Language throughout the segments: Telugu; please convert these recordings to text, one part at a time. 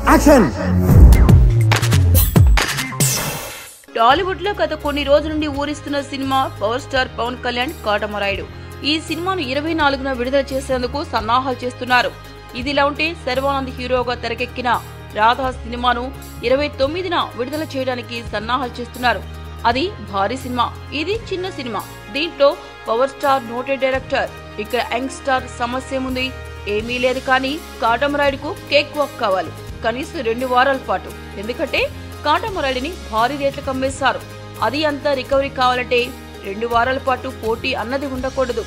యాక్షన్. టాలీవుడ్ లో గత కొన్ని రోజుల నుండి ఊరిస్తున్న cinema power star Pawan Kalyan Katamarayudu. ఈ సినిమాను 24న విడుదల చేసేందుకు సన్నాహాలు చేస్తున్నారు. ఇదిలా ఉంటే శర్వానంద్ హీరోగా తెరకెక్కిన రాధా సినిమాను 29న విడుదల చేయడానికి సన్నాహాలు చేస్తున్నారు. అది భారీ సినిమా, ఇది చిన్న సినిమా. దీంట్లో పవర్ స్టార్ నోటెడ్ డైరెక్టర్. ఇక్కడ యంగ్ స్టార్ సమస్య ఏముంది? ఏమీ లేదు. కానీ కాటమరాయుడుకు కేక్ వాక్ కావాలి, కనీసం 2 వారాల పాటు. ఎందుకంటే కాటమరాయుడిని భారీ రేట్లకు అమ్మేశారు. అది అంతా రికవరీ కావాలంటే 2 వారాల పాటు పోటీ అన్నది ఉండకూడదు.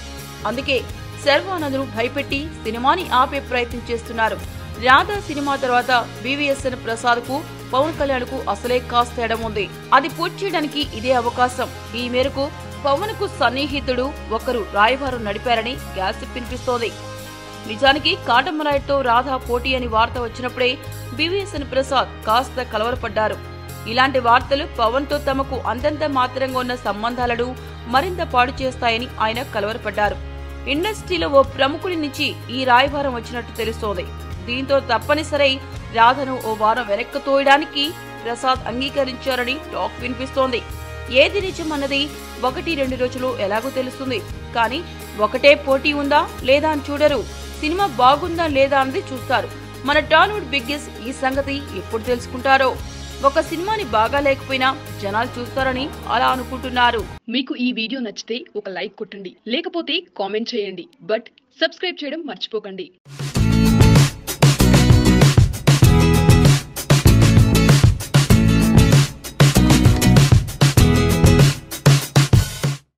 అందుకే శర్వానంద్ను భయపెట్టి సినిమాని ఆపే ప్రయత్నం చేస్తున్నారు. రాధా సినిమా తర్వాత BVSN ప్రసాద్ కు పవన్ కళ్యాణ్ కు అసలే కాస్త తేడా ఉంది. అది పూర్తి చేయడానికి ఇదే అవకాశం. ఈ మేరకు పవన్ కు సన్నిహితుడు ఒకరు రాయబారం నడిపారని గ్యాసిప్ వినిపిస్తోంది. నిజానికి కాటమరాయుడుతో రాధా పోటీ అని వార్త వచ్చినప్పుడే BVSN ప్రసాద్ కాస్త కలవరపడ్డారు. ఇలాంటి వార్తలు పవన్ తో తమకు అంతంత మాత్రంగా ఉన్న సంబంధాలను మరింత పాడు చేస్తాయని ఆయన కలవరపడ్డారు. ఇండస్ట్రీలో ఓ ప్రముఖుడి నుంచి ఈ రాయబారం వచ్చినట్టు తెలుస్తోంది. దీంతో తప్పనిసరి రాధను ఓ వారం వెనక్కి తోయడానికి ప్రసాద్ అంగీకరించారని టాక్ వినిపిస్తోంది. ఏది నిజమన్నది 1-2 రోజులు ఎలాగో తెలుస్తుంది. కానీ ఒకటే పోటీ ఉందా లేదా అని చూడరు. సినిమా బాగుందా లేదా అన్నది చూస్తారు. మన టాలీవుడ్ బిగ్గెస్ ఈ సంగతి ఎప్పుడు తెలుసుకుంటారో. ఒక సినిమాని బాగా లేకపోయినా జనాలు చూస్తారని అలా అనుకుంటున్నారు. మీకు ఈ వీడియో నచ్చితే ఒక లైక్ కొట్టండి, లేకపోతే కామెంట్ చేయండి. బట్ సబ్స్క్రైబ్ చేయడం మర్చిపోకండి.